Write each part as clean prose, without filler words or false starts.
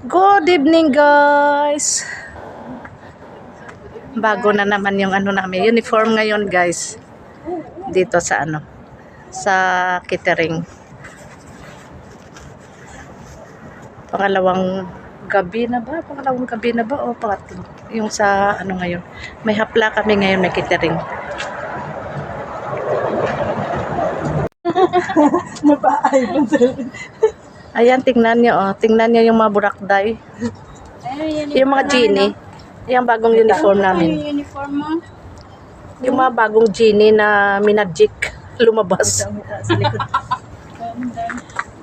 Good evening, guys. Bago na naman yung ano namin, uniform ngayon, guys. Dito sa sa catering. Pangalawang gabi na ba? Pangalawang gabi na ba o pangatlo? Yung sa ngayon. May hapla kami ngayon, may catering. Ayan, tingnan niyo, oh. Tingnan niyo yung mga burakday. Yung mga genie. Yung bagong uniform namin. Yung uniform mo? Yung mga bagong genie na minagic lumabas.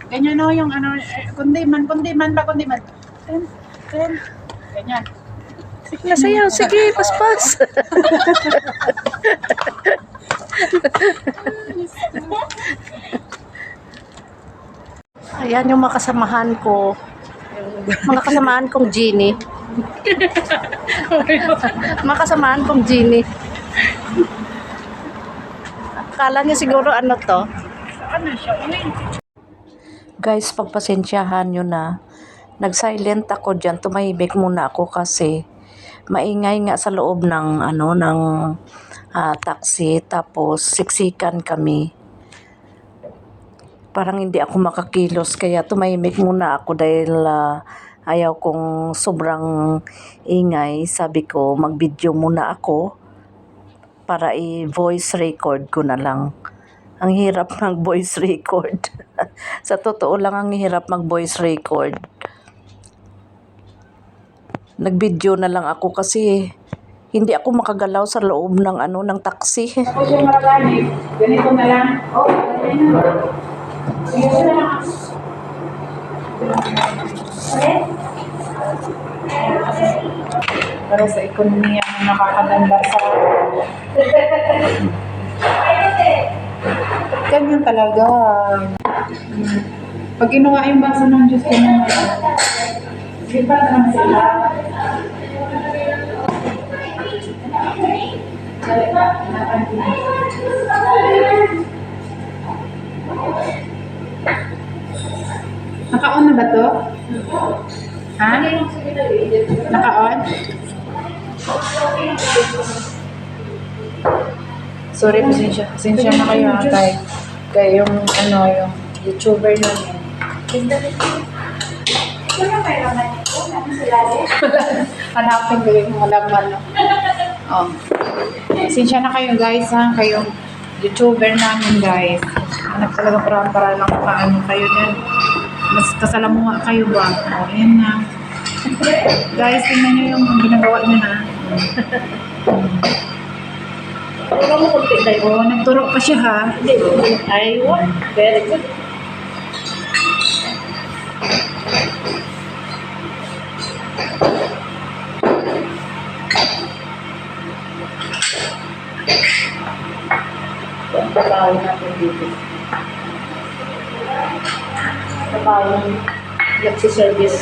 Ganyan no, yung kundiman ba? Ganyan. Nasayaw, sige, paspas. Ayan yung mga kasamahan ko. Mga kasamahan kong genie. Mga kasamahan kong genie. Akala niya siguro ano to. Ano siya? Guys, pagpasensyahan nyo na. Nag-silent ako dyan. Tumahimik muna ako kasi maingay nga sa loob ng taxi. Tapos siksikan kami. Parang hindi ako makakilos kaya tumahimik muna ako dahil ayaw kong sobrang ingay. Sabi ko mag-video muna ako para i-voice record ko na lang. Ang hirap ng voice record. Sa totoo lang ang hirap mag-voice record. Nag-video na lang ako kasi hindi ako makagalaw sa loob ng ng taxi. Tapos yung maragani, ganito na lang. Oh, ganito na lang. Para sa ekonomiya na nakakadanda sa ganyan talaga. Pag ginawa yung basa ng Diyos ko naman, lipat naman sila. Naka-on na ba to? Ha? Naka-on? Sorry, pasensya. Pasensya na kayo kay yung yung YouTuber namin. Hanapin ko yung malaman. Oh. Pasensya na kayo guys ha, kayong YouTuber namin guys. Anak talaga para lang paano kayo dyan. Mas kasalamuha kayo ba? O, yan na. Guys, tingnan nyo yung ginagawa nyo na. Turo mo kung pinday mo. Oo, nagturo pa siya ha. Ay, what? Very good. Ang trabaho natin dito. Trabaho ng nagsiservice.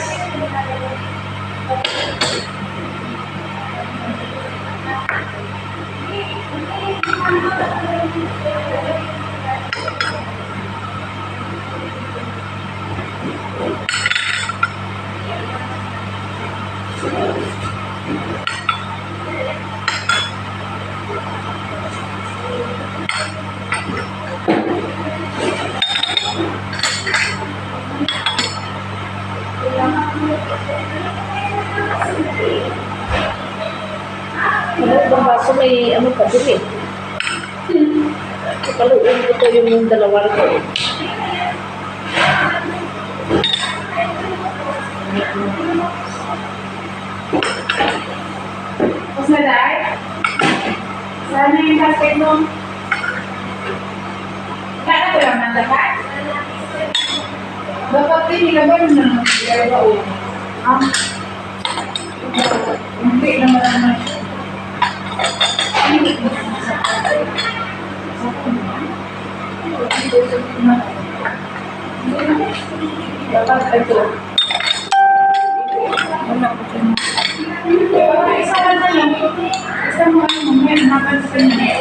Ang baso may pa dun eh. Kapaluin ko to yung dalawa ko. Tapos na dahil? Sana yung basket mo? Kaya ko lang natapat? Dapat din ilagay mo na ginagawa o. Hindi naman naman. Dapat ito. Isa na lang. Isa mo ang mamaya napansin niya.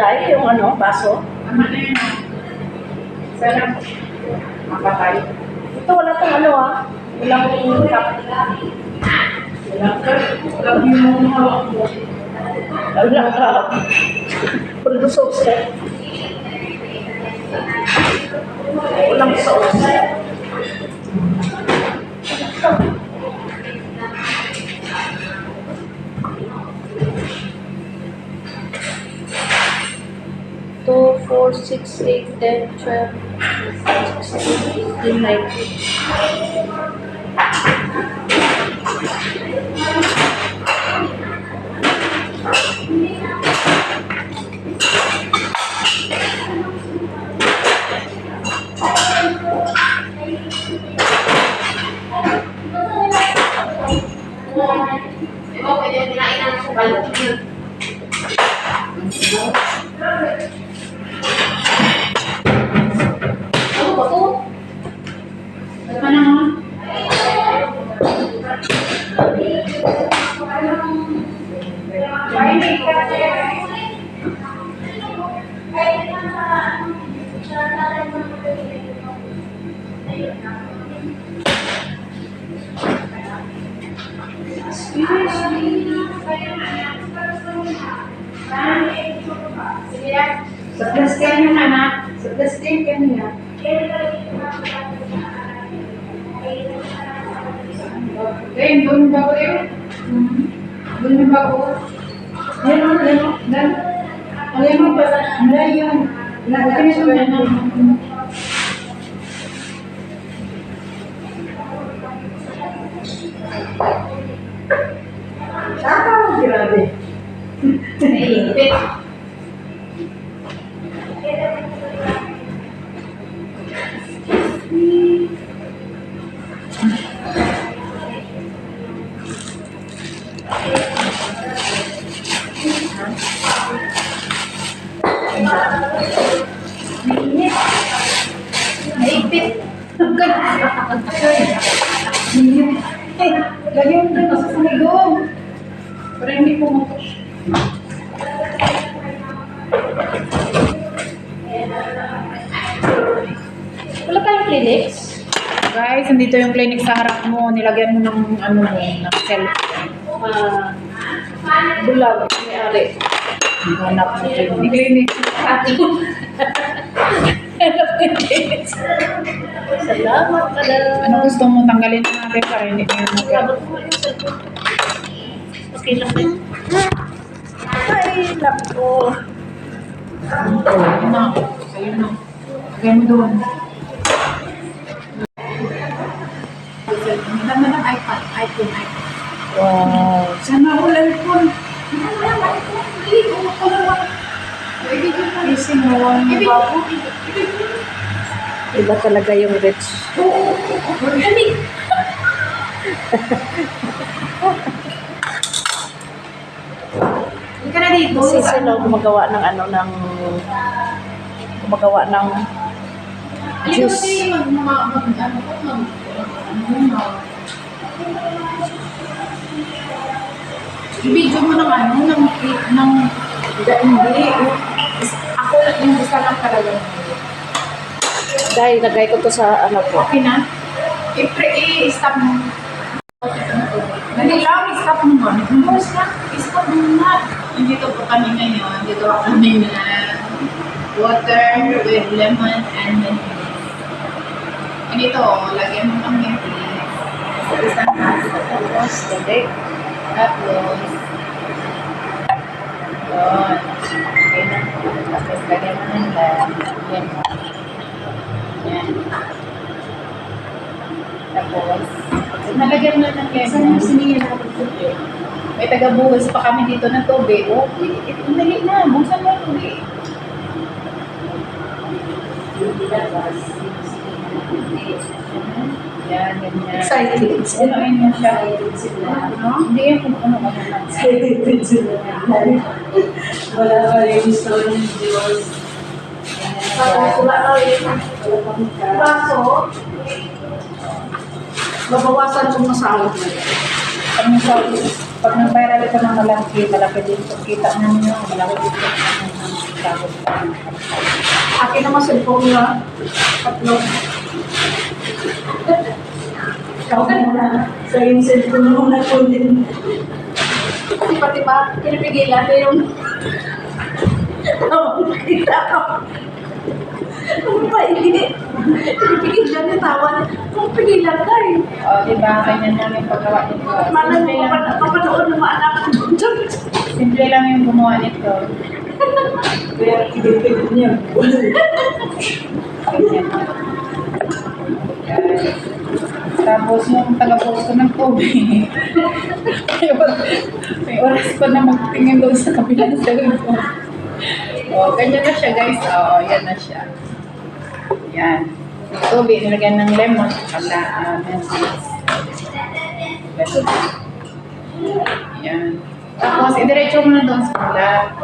Day, yung ano, baso. Ano na yun? Sana. Mapatay. Ito, wala tong ano ah. Walang cup. Love you mo hawak mo. Walang cup. Puro sauce eh. Walang sauce. Two, 4, 6, 8, 10, 12, 16, 18, 19. Sa plastic yun, anak. Sa plastic yun yan. Eh, doon ba ko yun? Doon ba ko? Yan o, yan o. Dan. Alam mo ba? Ano yun? Lagyan ito yan o. Saka, grabe. Naiipit. Naipit. Lagyan mo na sa sumigong. Para hindi pumutos. Wala tayong Kleenex? Guys, nandito yung clinic sa harap mo. Nilagyan mo ng ano mo, ng cellphone. Bulag, may-ari. Hanap mo yung clinic. Hanap ko yung Kleenex. Salamat ka na. Ano gusto mo tanggalin na natin para hindi kayo mag- Salamat mo yung cellphone. Okay lang din. Ay, naku. Ayun na. Sa'yo na. Lagyan mo doon. Maganda ng iPad. iPhone. Wow. Sana ako iPhone. Ising mo lang yung bago. Iba talaga yung rich. Hindi ka na dito. Kasi sila gumagawa ng ano, gumagawa ng juice. I-video mo ng ano, hindi. Ako yung isa lang talaga. Dahil lagay ko to sa ano po. Okay na? I-stop mo. Dali lang, i-stop mo ba? I-stop mo na. Nandito po kami ngayon. Dito kami na water with lemon and mint. Ganito, lagyan mo ng mint. Isang kaso. Tapos, gabi. Tapos, yun. Okay na. Tapos, lagyan mo ng lemon. Yan. Tapos, nalagyan mo ng lemon. Saan yung sinihin natin tubig? May taga-buhos pa kami dito ng tubig. Oh, dali na. Buksan mo yung tubig. Yan, ganyan. Excited. Unain mo siya. No? Hindi yan kung ano ka na. Excited sila. Wala pa rin story ng Diyos. Wala pa rin. Baso, mabawasan kung masahod mo. Pag nag-viral ito ng malaki din. Kita na niyo, malaki din. Tapos, akin naman cellphone na. Tatlo. Ikaw muna. So, yung cellphone mo na po din. Pati ba, pinipigilan na yung... Kita ko. Ano ba, hindi? Pinipigilan na tawan. Kung pigilan ka eh. O, diba? Kanya na yung paggawa nito. Manan mo kapanood ng mga anak ko. Simple lang yung gumawa nito. Kaya pinipigil niya. Tapos yung taga-post ko ng tubig. May oras pa na magtingin doon sa kabilang cellphone. O, ganyan na siya guys. O, yan na siya. Yan. Tubig, nilagyan ng lemon. Kala, yan. Tapos, idiretso mo na doon sa kala.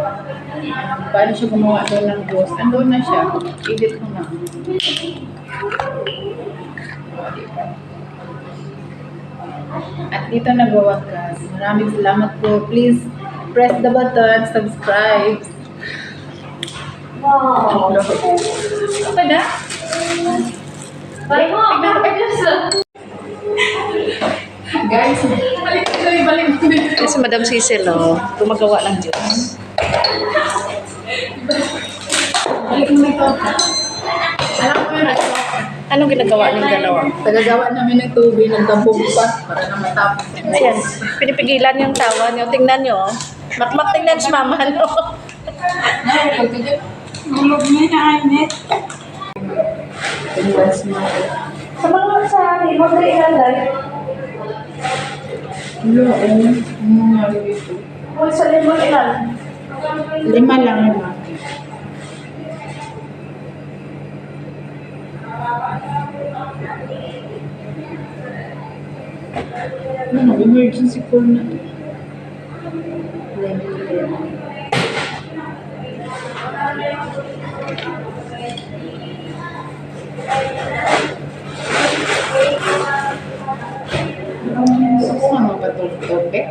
Paano siya gumawa doon ng juice? Andun na siya. Edit mo na. At dito nagwawakas. Maraming salamat po. Please press the button, subscribe. Wow. Okay na? Balik mo. Guys, balik mo. Si Madam Cecil, gumagawa ng juice. Balik mo ito. Alam ko yun ito. Anong ginagawa ng dalawa? Tagagawa namin ng tubig, nagkabumpas para na matapos. Ayan, pinipigilan yung tawa niyo. Tingnan niyo. Makmak tingnan si mama, no? Tulog niya na, Ainet. Sa mga sa limon na ilalay. Ano nangyari dito? Kung sa limon ilan? 5 lang naman. Ano, emergency call na to. Ano ba ito? Tope?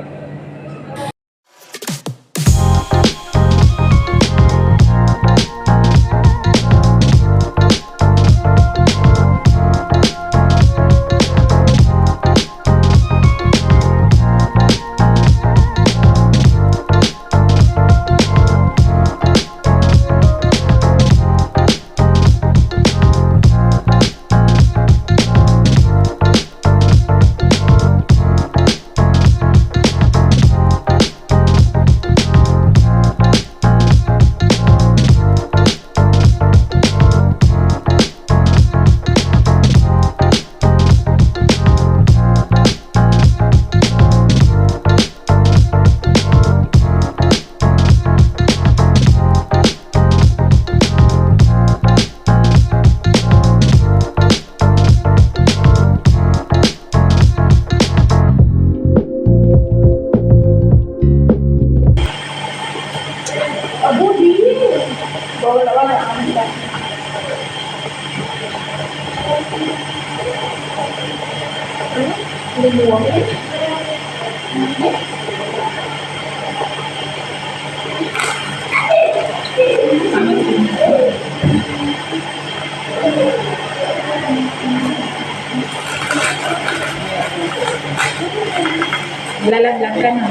Lalaglag ka na.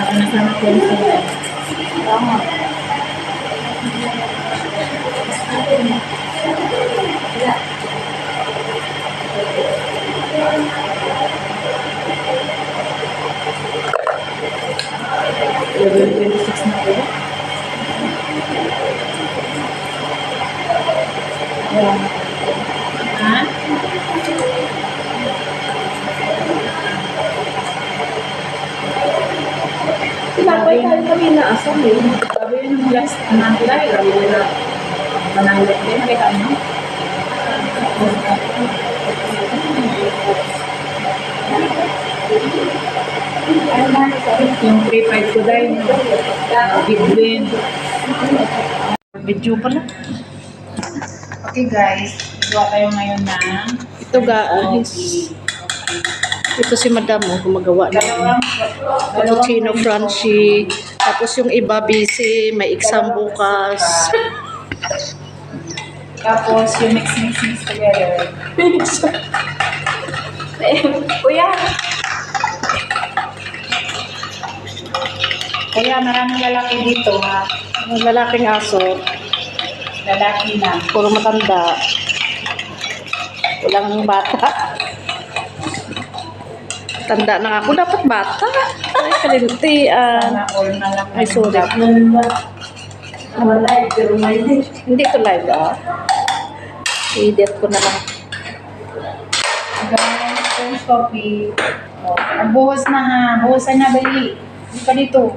Ako na sana ko yung sila. Tama. Level 26 na ko. Ayan. Ha? Tinapay tayo kami na asam eh. Sabi yun yung last month lang. Sabi yun na manalo din. Kaya ano? Yung 3-5 ko dahil big win. Video pala. Okay guys, gawa tayo ngayon na Ito guys. Ito si Madam, gumagawa ng cappuccino crunchy. Tapos yung iba busy, may exam bukas. Tapos yung mix together. Kuya! Kaya maraming lalaki dito ha. Yung lalaking aso, Lalaki na. puro matanda. Walang bata. Tanda na ako, dapat bata. Ay, kalintian. Sana all na lang. Ay, sorry. Hindi ko live, ah. I-edit ko na lang. Guys, French coffee. Oh, buhos na ha. Buhosan na, dali. Hindi pa dito.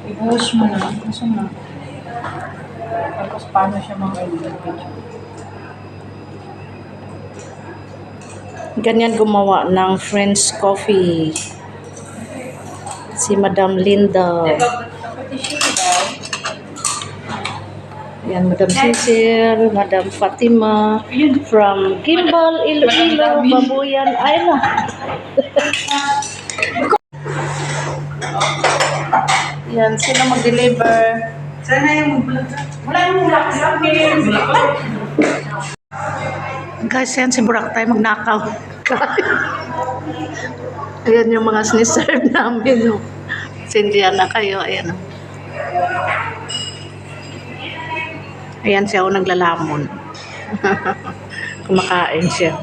Ibuhos mo na. Gusto mo. Tapos paano siya mag-edit? Ganyan gumawa ng French coffee. Si Madam Linda. Yan, Madam Cecil, Madam Fatima, from Gimbal, Iloilo, Babuyan Island. Yan, sino mag-deliver? Sana yung wala yung black. Guys, yan si Burak tayo magnakaw. Ayan yung mga siniserve namin. No? Sindihan na kayo. Ayan. Oh. Ayan siya, naglalamon. Kumakain siya.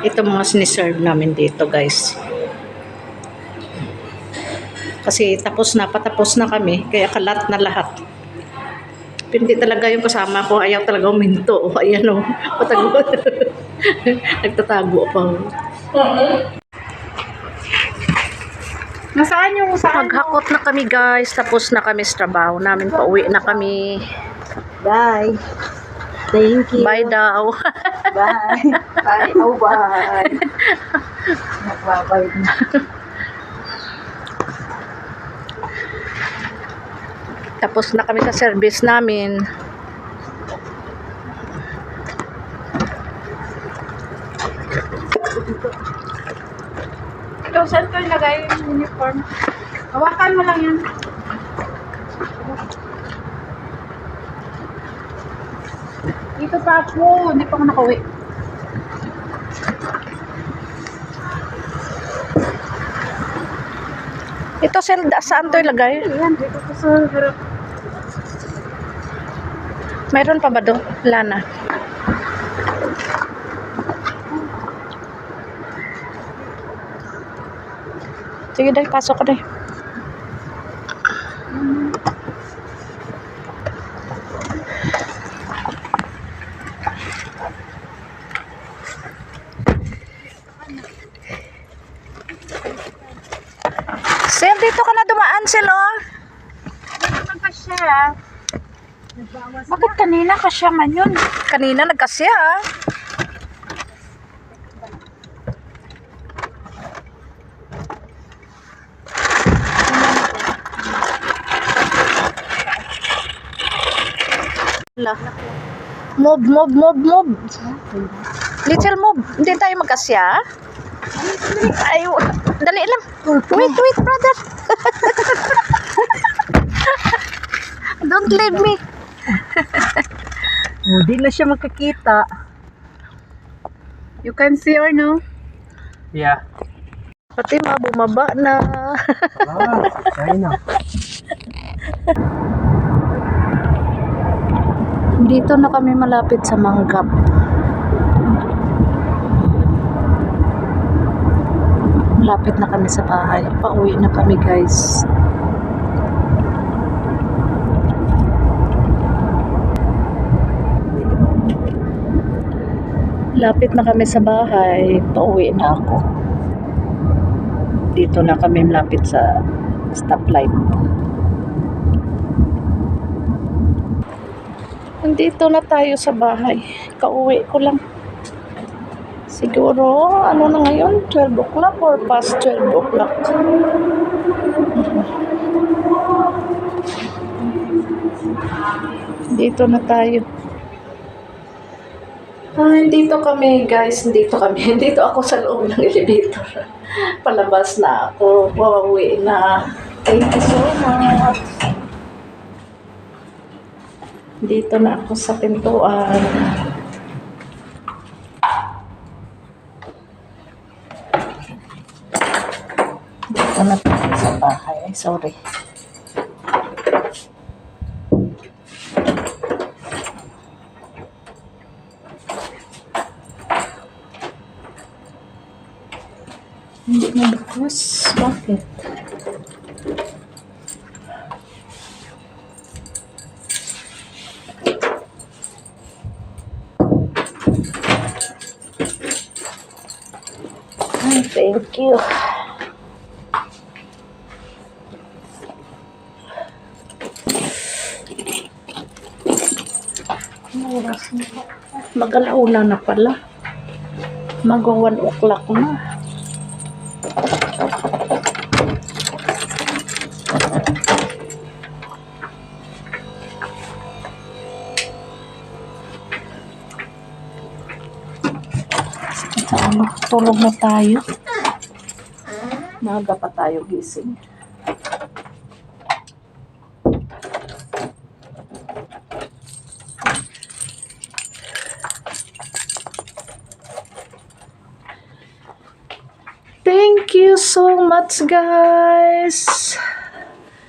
Ito mga siniserve namin dito, guys. Kasi patapos na kami, kaya kalat na lahat. Hindi talaga yung kasama ko, ayaw talaga uminto. O, ayan o, patago. Nagtatago pa. Nasaan yung Maghakot na kami, guys. Tapos na kami sa trabaho namin. Pauwi na kami. Bye. Thank you. Bye daw. Bye. Bye. Oh, bye. Nagbabay na. Tapos na kami sa service namin. Ito, saan ko ilagay yung uniform? Hawakan mo lang yan. Dito pa ako. Hindi pa ako nakauwi. Ito, saan to ilagay? Ayan, dito ko sa harap. Mayroon pa ba doon? Wala na. Sige, dahil pasok ko dahil. Sir, dito ka na dumaan, Silo. Bakit kanina kasya man yun? Kanina nagkasya, ah. Move. Little move. Hindi tayo magkasya. Ay, dali lang. Wait, brother. Don't leave me. Hindi na siya magkakita. You can see or no? Yeah. Pati bumaba na. China. Dito na kami malapit sa Manggap. Malapit na kami sa bahay. Pauwi na kami, guys. Lapit na kami sa bahay. Pauwi na ako. Dito na kami malapit sa stoplight. Nandito na tayo sa bahay. Kauwi ko lang. Siguro, ano na ngayon? 12 o'clock or past 12 o'clock? Dito na tayo. Dito kami guys, dito kami. Dito ako sa loob ng elevator. Palabas na ako. Wawawi na. Thank you so much. Dito na ako sa pintuan. Dito na tayo sa bahay. Ay, sorry. Hindi na bukas. Bakit? Ay, thank you. Mag-alauna na pala. Mag-1 o'clock na. Tulog na tayo. Maaga pa tayo gising. Thank you so much, guys.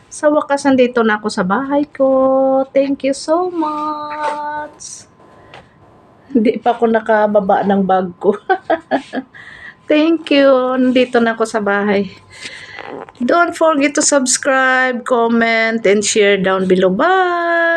Sa wakas, nandito na ako sa bahay ko. Thank you so much. Hindi pa ako nakababa ng bag ko. Thank you. Nandito na ako sa bahay. Don't forget to subscribe, comment, and share down below. Bye!